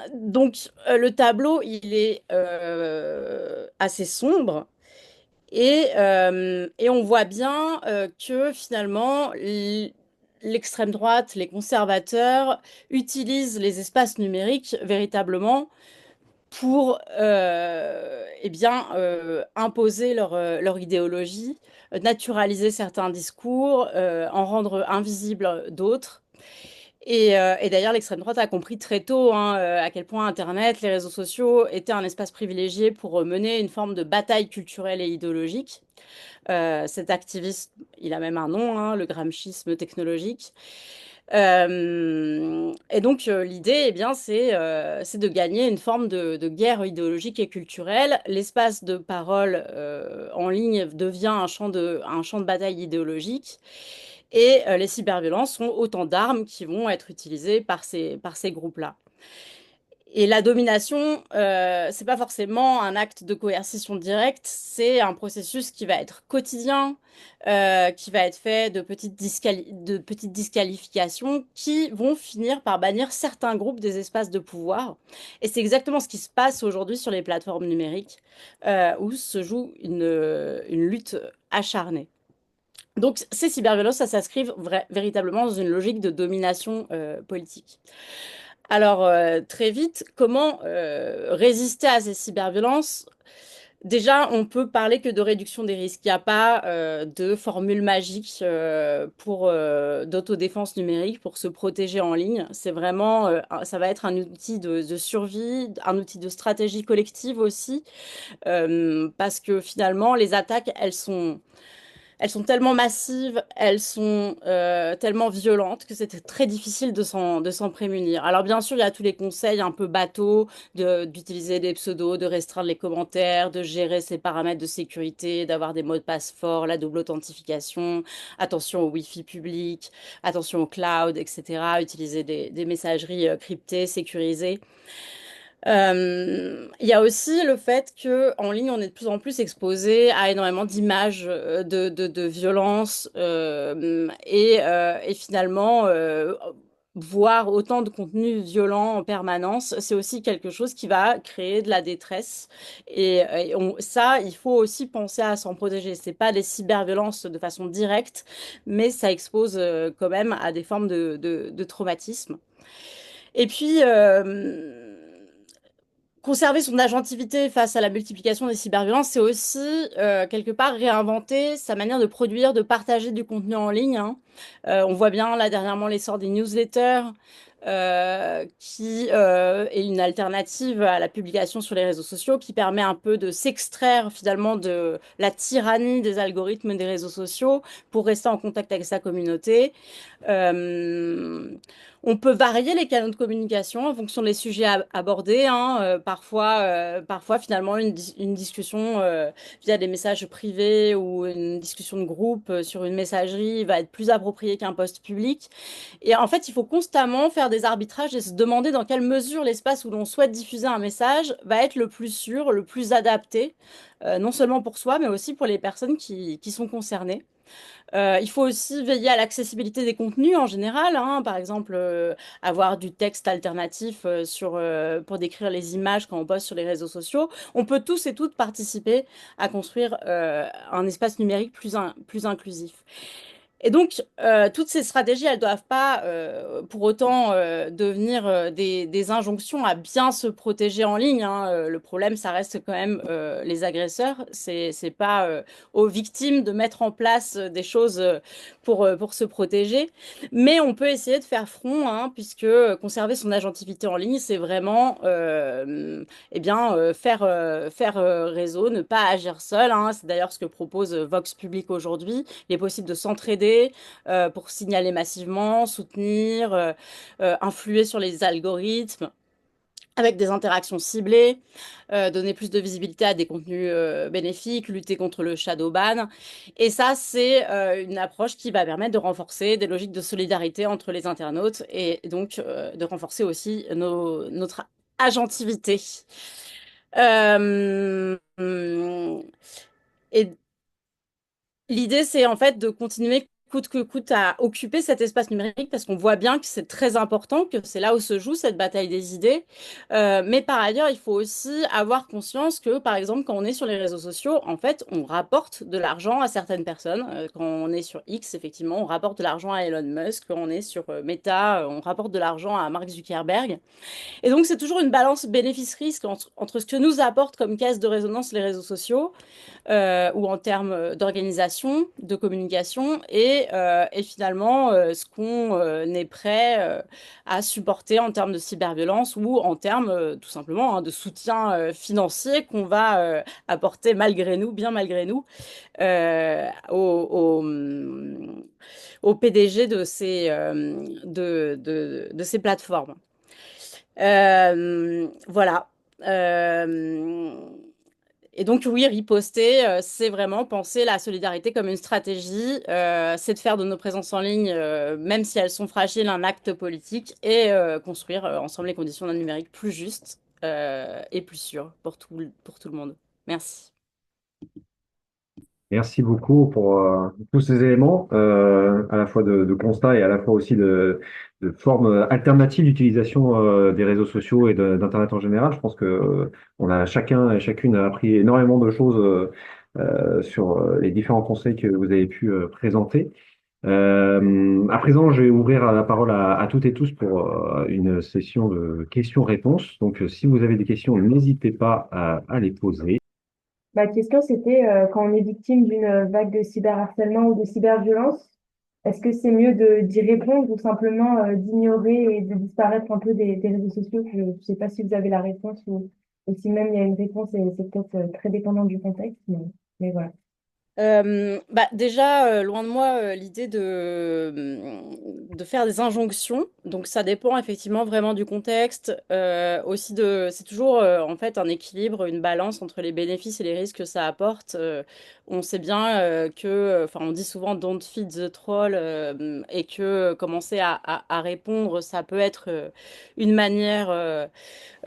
tableau, il est assez sombre. Et on voit bien que finalement, l'extrême droite, les conservateurs utilisent les espaces numériques véritablement pour imposer leur idéologie, naturaliser certains discours, en rendre invisibles d'autres. Et d'ailleurs, l'extrême droite a compris très tôt, hein, à quel point Internet, les réseaux sociaux étaient un espace privilégié pour mener une forme de bataille culturelle et idéologique. Cet activisme, il a même un nom, hein, le gramscisme technologique. Et donc, l'idée, eh bien, c'est de gagner une forme de guerre idéologique et culturelle. L'espace de parole en ligne devient un champ de bataille idéologique. Et les cyberviolences sont autant d'armes qui vont être utilisées par ces groupes-là. Et la domination, c'est pas forcément un acte de coercition directe, c'est un processus qui va être quotidien, qui va être fait de petites disqualifications qui vont finir par bannir certains groupes des espaces de pouvoir. Et c'est exactement ce qui se passe aujourd'hui sur les plateformes numériques, où se joue une lutte acharnée. Donc ces cyberviolences, ça s'inscrivent véritablement dans une logique de domination politique. Alors, très vite, comment résister à ces cyberviolences? Déjà, on peut parler que de réduction des risques. Il n'y a pas de formule magique d'autodéfense numérique pour se protéger en ligne. C'est vraiment, ça va être un outil de survie, un outil de stratégie collective aussi, parce que finalement, les attaques, elles sont tellement massives, elles sont tellement violentes que c'est très difficile de s'en prémunir. Alors bien sûr, il y a tous les conseils un peu bateaux d'utiliser des pseudos, de restreindre les commentaires, de gérer ses paramètres de sécurité, d'avoir des mots de passe forts, la double authentification, attention au Wi-Fi public, attention au cloud, etc. Utiliser des messageries cryptées, sécurisées. Il y a aussi le fait que en ligne, on est de plus en plus exposé à énormément d'images de violence et finalement voir autant de contenu violent en permanence, c'est aussi quelque chose qui va créer de la détresse. Ça, il faut aussi penser à s'en protéger. C'est pas des cyberviolences de façon directe, mais ça expose quand même à des formes de traumatisme. Et puis, conserver son agentivité face à la multiplication des cyberviolences, c'est aussi, quelque part, réinventer sa manière de produire, de partager du contenu en ligne, hein. On voit bien, là, dernièrement, l'essor des newsletters, qui est une alternative à la publication sur les réseaux sociaux, qui permet un peu de s'extraire, finalement, de la tyrannie des algorithmes des réseaux sociaux pour rester en contact avec sa communauté. Euh, on peut varier les canaux de communication en fonction des sujets abordés, hein. Parfois, finalement, une discussion via des messages privés ou une discussion de groupe sur une messagerie va être plus appropriée qu'un post public. Et en fait, il faut constamment faire des arbitrages et se demander dans quelle mesure l'espace où l'on souhaite diffuser un message va être le plus sûr, le plus adapté, non seulement pour soi, mais aussi pour les personnes qui sont concernées. Il faut aussi veiller à l'accessibilité des contenus en général, hein. Par exemple, avoir du texte alternatif pour décrire les images quand on poste sur les réseaux sociaux. On peut tous et toutes participer à construire un espace numérique plus inclusif. Et donc, toutes ces stratégies, elles doivent pas pour autant devenir des injonctions à bien se protéger en ligne, hein. Le problème, ça reste quand même les agresseurs. C'est pas aux victimes de mettre en place des choses pour se protéger. Mais on peut essayer de faire front, hein, puisque conserver son agentivité en ligne, c'est vraiment faire réseau, ne pas agir seul, hein. C'est d'ailleurs ce que propose Vox Public aujourd'hui. Il est possible de s'entraider pour signaler massivement, soutenir, influer sur les algorithmes avec des interactions ciblées, donner plus de visibilité à des contenus bénéfiques, lutter contre le shadow ban. Et ça, c'est une approche qui va permettre de renforcer des logiques de solidarité entre les internautes et donc de renforcer aussi notre agentivité. Euh, et L'idée, c'est en fait de continuer coûte que coûte à occuper cet espace numérique parce qu'on voit bien que c'est très important, que c'est là où se joue cette bataille des idées. Mais par ailleurs, il faut aussi avoir conscience que, par exemple, quand on est sur les réseaux sociaux, en fait, on rapporte de l'argent à certaines personnes. Quand on est sur X, effectivement, on rapporte de l'argent à Elon Musk. Quand on est sur Meta, on rapporte de l'argent à Mark Zuckerberg. Et donc, c'est toujours une balance bénéfice-risque entre ce que nous apportent comme caisse de résonance les réseaux sociaux ou en termes d'organisation, de communication, et et finalement ce qu'on est prêt à supporter en termes de cyberviolence ou en termes tout simplement de soutien financier qu'on va apporter malgré nous, bien malgré nous, au PDG de ces plateformes. Voilà. Euh, et donc, oui, riposter, c'est vraiment penser la solidarité comme une stratégie. C'est de faire de nos présences en ligne, même si elles sont fragiles, un acte politique et construire ensemble les conditions d'un numérique plus juste et plus sûr pour tout le monde. Merci. Merci beaucoup pour tous ces éléments, à la fois de constat et à la fois aussi de formes alternatives d'utilisation des réseaux sociaux et d'Internet en général. Je pense que on a chacun et chacune a appris énormément de choses sur les différents conseils que vous avez pu présenter. À présent, je vais ouvrir la parole à toutes et tous pour une session de questions-réponses. Donc, si vous avez des questions, n'hésitez pas à les poser. Ma question, c'était quand on est victime d'une vague de cyberharcèlement ou de cyberviolence, est-ce que c'est mieux d'y répondre ou simplement d'ignorer et de disparaître un peu des réseaux sociaux? Je ne sais pas si vous avez la réponse ou si même il y a une réponse et c'est peut-être très dépendant du contexte, mais voilà. Déjà, loin de moi, l'idée de faire des injonctions. Donc, ça dépend effectivement vraiment du contexte. Aussi c'est toujours en fait un équilibre, une balance entre les bénéfices et les risques que ça apporte. On sait bien enfin, on dit souvent don't feed the troll et que commencer à répondre, ça peut être une manière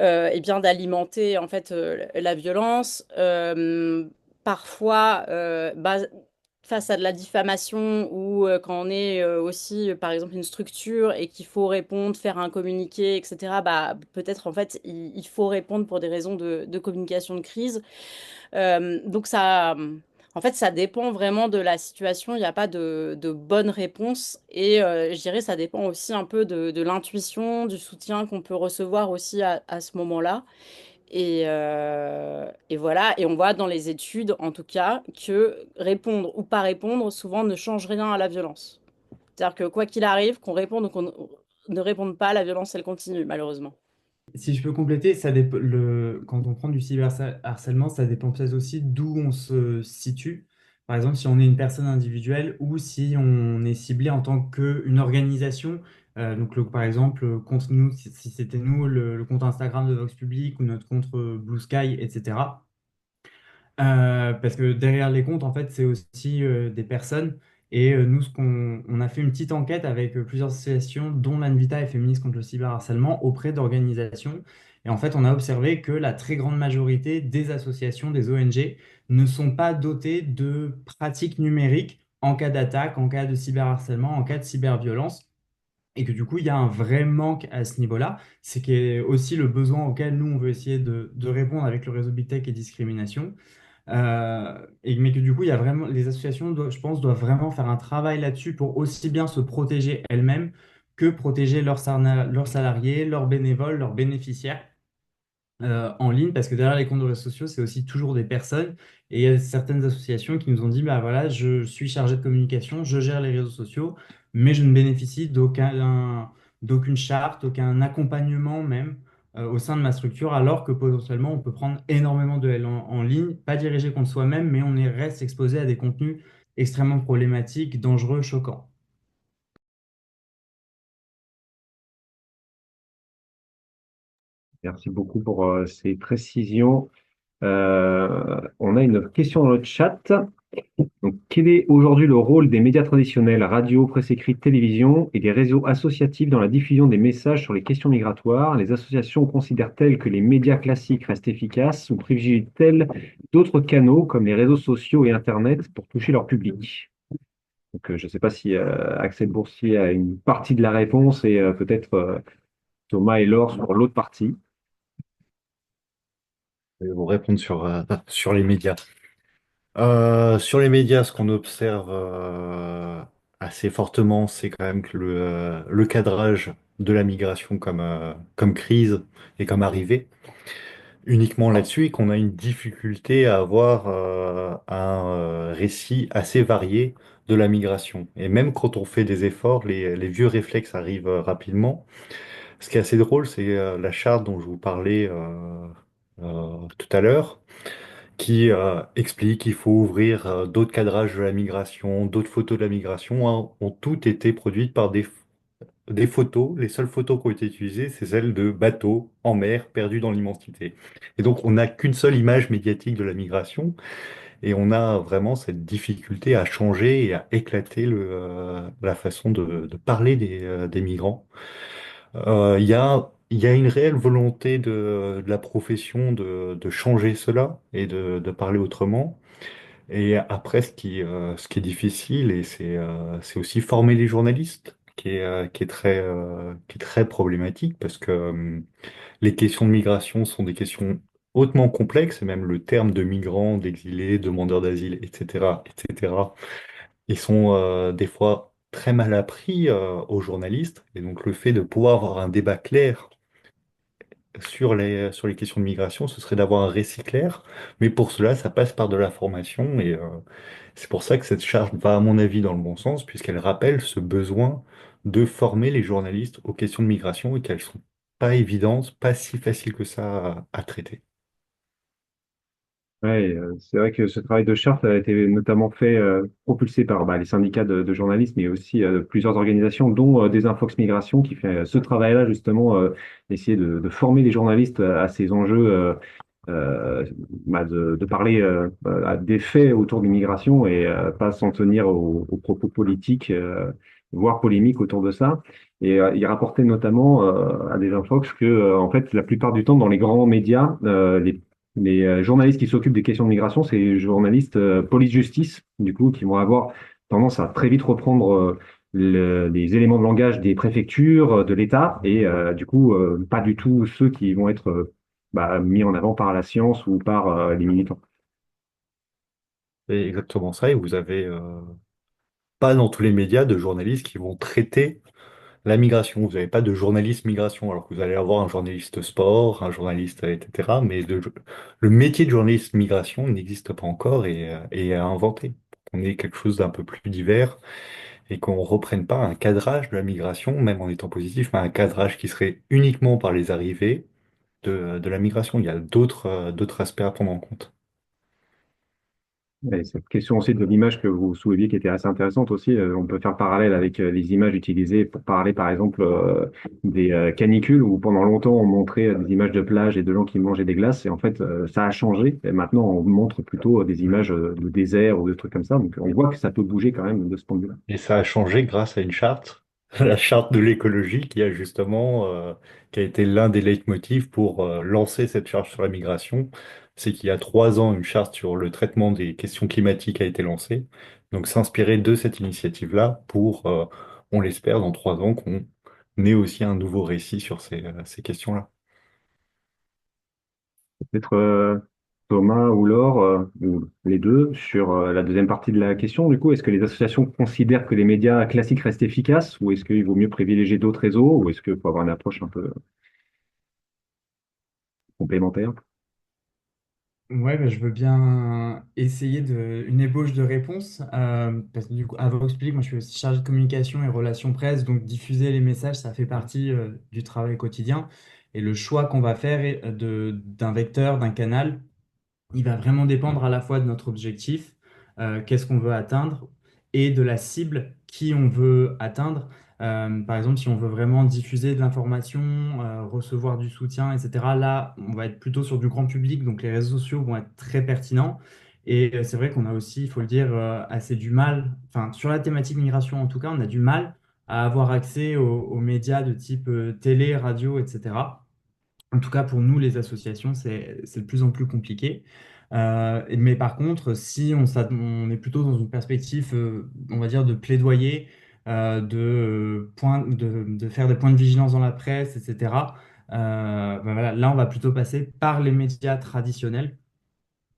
et bien d'alimenter en fait la violence. Parfois, face à de la diffamation ou quand on est aussi, par exemple, une structure et qu'il faut répondre, faire un communiqué, etc., peut-être en fait, il faut répondre pour des raisons de communication de crise. Donc en fait, ça dépend vraiment de la situation. Il n'y a pas de bonne réponse. Et je dirais, ça dépend aussi un peu de l'intuition, du soutien qu'on peut recevoir aussi à ce moment-là. Et voilà, et on voit dans les études, en tout cas, que répondre ou pas répondre, souvent ne change rien à la violence. C'est-à-dire que quoi qu'il arrive, qu'on réponde ou qu'on ne réponde pas, la violence, elle continue, malheureusement. Si je peux compléter, quand on prend du cyberharcèlement, ça dépend peut-être aussi d'où on se situe. Par exemple, si on est une personne individuelle ou si on est ciblé en tant qu'une organisation. Donc, par exemple, contre nous, si c'était nous, le compte Instagram de Vox Public ou notre compte Blue Sky, etc. Parce que derrière les comptes, en fait, c'est aussi des personnes. Et nous, on a fait une petite enquête avec plusieurs associations, dont l'Anvita et Féministes contre le cyberharcèlement, auprès d'organisations. Et en fait, on a observé que la très grande majorité des associations, des ONG, ne sont pas dotées de pratiques numériques en cas d'attaque, en cas de cyberharcèlement, en cas de cyberviolence. Et que du coup, il y a un vrai manque à ce niveau-là. C'est qu'il y a aussi le besoin auquel nous, on veut essayer de répondre avec le réseau Big Tech et discrimination. Mais que du coup, il y a vraiment, les associations, je pense, doivent vraiment faire un travail là-dessus pour aussi bien se protéger elles-mêmes que protéger leurs salariés, leurs bénévoles, leurs bénéficiaires en ligne, parce que derrière les comptes de réseaux sociaux, c'est aussi toujours des personnes. Et il y a certaines associations qui nous ont dit, bah voilà, je suis chargé de communication, je gère les réseaux sociaux, mais je ne bénéficie d'aucune charte, aucun accompagnement même au sein de ma structure, alors que potentiellement, on peut prendre énormément de haine en ligne, pas dirigé contre soi-même, mais reste exposé à des contenus extrêmement problématiques, dangereux, choquants. Merci beaucoup pour ces précisions. On a une question dans le chat. Donc, quel est aujourd'hui le rôle des médias traditionnels, radio, presse écrite, télévision et des réseaux associatifs dans la diffusion des messages sur les questions migratoires? Les associations considèrent-elles que les médias classiques restent efficaces ou privilégient-elles d'autres canaux comme les réseaux sociaux et Internet pour toucher leur public? Donc, je ne sais pas si Axel Boursier a une partie de la réponse et peut-être Thomas et Laure sur l'autre partie. Je vais vous répondre sur les médias. Sur les médias, ce qu'on observe assez fortement, c'est quand même que le cadrage de la migration comme crise et comme arrivée, uniquement là-dessus, et qu'on a une difficulté à avoir un récit assez varié de la migration. Et même quand on fait des efforts, les vieux réflexes arrivent rapidement. Ce qui est assez drôle, c'est la charte dont je vous parlais tout à l'heure, qui explique qu'il faut ouvrir d'autres cadrages de la migration, d'autres photos de la migration, hein, ont toutes été produites par des photos. Les seules photos qui ont été utilisées, c'est celles de bateaux en mer perdus dans l'immensité. Et donc, on n'a qu'une seule image médiatique de la migration, et on a vraiment cette difficulté à changer et à éclater la façon de parler des migrants. Il y a une réelle volonté de la profession de changer cela et de parler autrement. Et après, ce qui est difficile, et c'est aussi former les journalistes, qui est très problématique, parce que les questions de migration sont des questions hautement complexes, et même le terme de migrant, d'exilé, demandeur d'asile, etc., ils sont des fois très mal appris aux journalistes. Et donc le fait de pouvoir avoir un débat clair sur les questions de migration, ce serait d'avoir un récit clair. Mais pour cela, ça passe par de la formation. Et c'est pour ça que cette charge va, à mon avis, dans le bon sens, puisqu'elle rappelle ce besoin de former les journalistes aux questions de migration et qu'elles sont pas évidentes, pas si faciles que ça à traiter. Ouais, c'est vrai que ce travail de charte a été notamment fait, propulsé par les syndicats de journalistes, mais aussi plusieurs organisations, dont Desinfox Migration, qui fait ce travail-là, justement, essayer de former les journalistes à ces enjeux, euh, de parler à des faits autour de l'immigration et pas s'en tenir aux propos politiques, voire polémiques autour de ça. Et il rapportait notamment à Desinfox que, en fait, la plupart du temps, dans les grands médias, les journalistes qui s'occupent des questions de migration, c'est les journalistes police-justice, du coup, qui vont avoir tendance à très vite reprendre les éléments de langage des préfectures, de l'État, et du coup, pas du tout ceux qui vont être mis en avant par la science ou par les militants. C'est exactement ça. Et vous avez pas dans tous les médias de journalistes qui vont traiter la migration. Vous n'avez pas de journaliste migration, alors que vous allez avoir un journaliste sport, un journaliste, etc. Mais le métier de journaliste migration n'existe pas encore et est à inventer. On ait quelque chose d'un peu plus divers et qu'on ne reprenne pas un cadrage de la migration, même en étant positif, mais un cadrage qui serait uniquement par les arrivées de la migration. Il y a d'autres aspects à prendre en compte. Et cette question aussi de l'image que vous souleviez qui était assez intéressante aussi, on peut faire parallèle avec les images utilisées pour parler par exemple des canicules où pendant longtemps on montrait des images de plage et de gens qui mangeaient des glaces et en fait ça a changé et maintenant on montre plutôt des images de désert ou de trucs comme ça. Donc on voit que ça peut bouger quand même de ce point de vue-là. Et ça a changé grâce à une charte, la charte de l'écologie, qui a été l'un des leitmotifs pour lancer cette charge sur la migration. C'est qu'il y a 3 ans, une charte sur le traitement des questions climatiques a été lancée. Donc s'inspirer de cette initiative-là pour, on l'espère, dans 3 ans, qu'on ait aussi un nouveau récit sur ces questions-là. Peut-être Thomas ou Laure, ou les deux, sur la deuxième partie de la question, du coup, est-ce que les associations considèrent que les médias classiques restent efficaces ou est-ce qu'il vaut mieux privilégier d'autres réseaux ou est-ce qu'il faut avoir une approche un peu complémentaire? Ouais, bah, je veux bien essayer une ébauche de réponse. Parce que du coup, à Vox Public, moi je suis aussi chargé de communication et relations presse, donc diffuser les messages, ça fait partie du travail quotidien. Et le choix qu'on va faire d'un vecteur, d'un canal, il va vraiment dépendre à la fois de notre objectif, qu'est-ce qu'on veut atteindre, et de la cible qui on veut atteindre. Par exemple, si on veut vraiment diffuser de l'information, recevoir du soutien, etc., là, on va être plutôt sur du grand public, donc les réseaux sociaux vont être très pertinents. Et c'est vrai qu'on a aussi, il faut le dire, assez du mal, enfin, sur la thématique migration en tout cas, on a du mal à avoir accès aux médias de type télé, radio, etc. En tout cas, pour nous, les associations, c'est de plus en plus compliqué. Mais par contre, si on est plutôt dans une perspective, on va dire, de plaidoyer, de faire des points de vigilance dans la presse, etc., voilà, là, on va plutôt passer par les médias traditionnels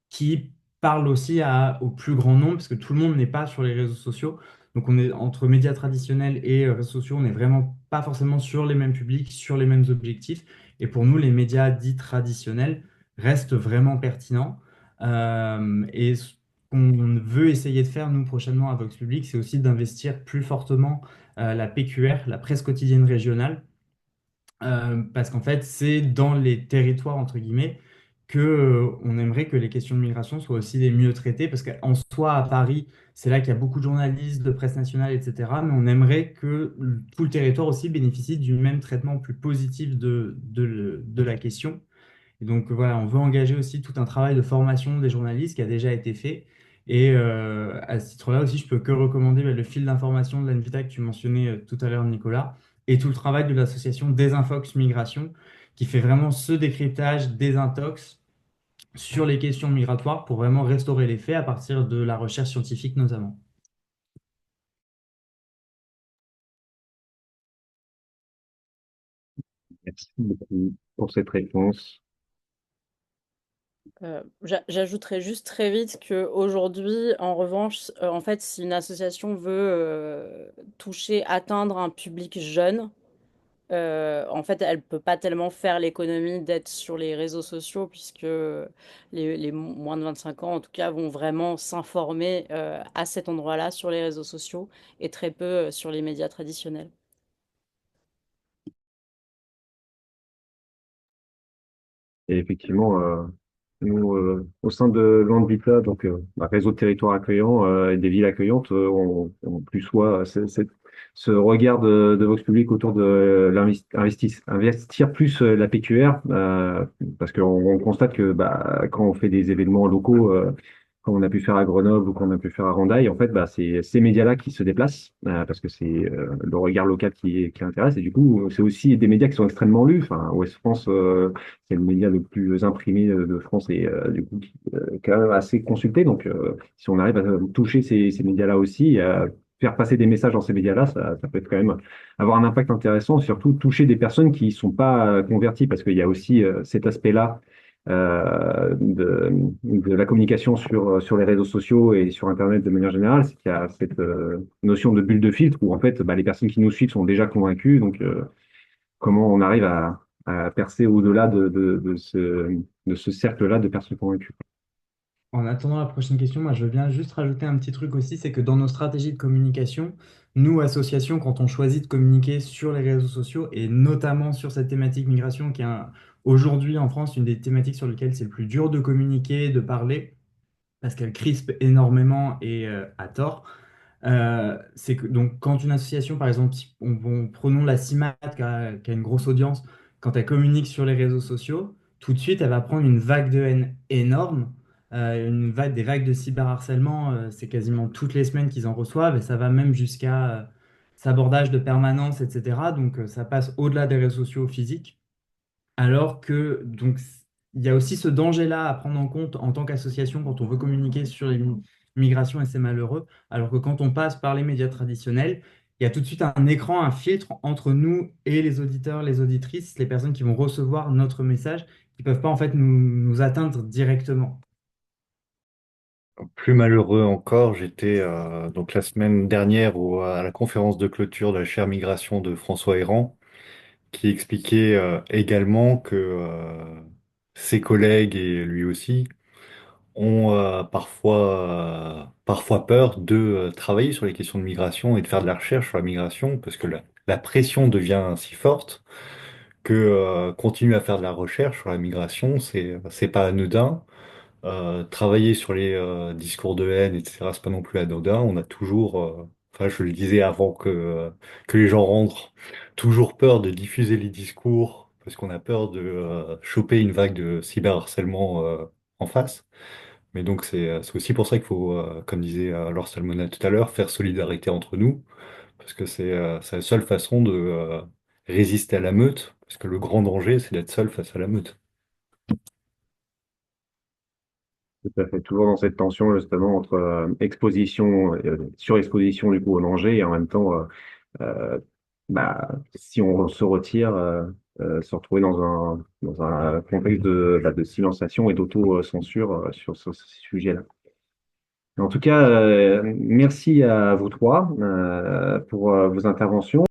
qui parle aussi au plus grand nombre, parce que tout le monde n'est pas sur les réseaux sociaux. Donc on est entre médias traditionnels et réseaux sociaux, on n'est vraiment pas forcément sur les mêmes publics, sur les mêmes objectifs. Et pour nous, les médias dits traditionnels restent vraiment pertinents. Et ce qu'on veut essayer de faire, nous, prochainement à Vox Public, c'est aussi d'investir plus fortement la PQR, la presse quotidienne régionale, parce qu'en fait, c'est dans les territoires, entre guillemets, que, on aimerait que les questions de migration soient aussi les mieux traitées, parce qu'en soi, à Paris, c'est là qu'il y a beaucoup de journalistes, de presse nationale, etc. Mais on aimerait que tout le territoire aussi bénéficie du même traitement plus positif de la question. Et donc voilà, on veut engager aussi tout un travail de formation des journalistes qui a déjà été fait. Et à ce titre-là aussi, je peux que recommander le fil d'information de l'Anvita que tu mentionnais tout à l'heure, Nicolas, et tout le travail de l'association Désinfox Migration, qui fait vraiment ce décryptage désintox sur les questions migratoires pour vraiment restaurer les faits à partir de la recherche scientifique notamment. Merci beaucoup pour cette réponse. J'ajouterais juste très vite qu'aujourd'hui, en revanche, en fait, si une association veut toucher, atteindre un public jeune, en fait, elle peut pas tellement faire l'économie d'être sur les réseaux sociaux puisque les moins de 25 ans, en tout cas, vont vraiment s'informer à cet endroit-là sur les réseaux sociaux et très peu sur les médias traditionnels. Et effectivement, nous, au sein de l'Anvita, donc un réseau de territoires accueillants et des villes accueillantes, on plus soit ce regard de Vox Public autour de investir plus la PQR, parce qu'on constate que quand on fait des événements locaux, comme on a pu faire à Grenoble ou qu'on a pu faire à Randaï, en fait, c'est ces médias-là qui se déplacent, parce que c'est le regard local qui intéresse. Et du coup, c'est aussi des médias qui sont extrêmement lus. Enfin, Ouest France, c'est le média le plus imprimé de France et du coup, quand même assez consulté. Donc, si on arrive à toucher ces médias-là aussi, faire passer des messages dans ces médias-là, ça peut être quand même avoir un impact intéressant, surtout toucher des personnes qui ne sont pas converties, parce qu'il y a aussi cet aspect-là de la communication sur les réseaux sociaux et sur Internet de manière générale, c'est qu'il y a cette notion de bulle de filtre où en fait les personnes qui nous suivent sont déjà convaincues. Donc comment on arrive à percer au-delà de ce cercle-là de personnes convaincues. En attendant la prochaine question, moi je veux bien juste rajouter un petit truc aussi, c'est que dans nos stratégies de communication, nous, associations, quand on choisit de communiquer sur les réseaux sociaux et notamment sur cette thématique migration qui est aujourd'hui en France une des thématiques sur lesquelles c'est le plus dur de communiquer, de parler, parce qu'elle crispe énormément et à tort. C'est que donc quand une association, par exemple, si prenons la CIMAT qui a une grosse audience, quand elle communique sur les réseaux sociaux, tout de suite elle va prendre une vague de haine énorme, des vagues de cyberharcèlement, c'est quasiment toutes les semaines qu'ils en reçoivent et ça va même jusqu'à sabordage de permanence, etc. Donc ça passe au-delà des réseaux sociaux physiques. Alors que, donc, il y a aussi ce danger-là à prendre en compte en tant qu'association quand on veut communiquer sur les migrations et c'est malheureux. Alors que quand on passe par les médias traditionnels, il y a tout de suite un écran, un filtre entre nous et les auditeurs, les auditrices, les personnes qui vont recevoir notre message, qui peuvent pas en fait nous atteindre directement. Plus malheureux encore, j'étais donc la semaine dernière à la conférence de clôture de la chaire migration de François Héran, qui expliquait également que ses collègues et lui aussi ont parfois peur de travailler sur les questions de migration et de faire de la recherche sur la migration, parce que la pression devient si forte que continuer à faire de la recherche sur la migration, c'est pas anodin. Travailler sur les discours de haine, etc., c'est pas non plus anodin. On a toujours, enfin, je le disais avant que les gens rentrent, toujours peur de diffuser les discours parce qu'on a peur de choper une vague de cyberharcèlement en face. Mais donc, c'est aussi pour ça qu'il faut, comme disait Laure Salmona tout à l'heure, faire solidarité entre nous parce que c'est la seule façon de résister à la meute, parce que le grand danger, c'est d'être seul face à la meute. Tout à fait, toujours dans cette tension justement entre exposition, surexposition du coup au danger et en même temps, euh, si on se retire, se retrouver dans un contexte de silenciation et d'auto-censure sur ces sujets-là. En tout cas, merci à vous trois pour vos interventions.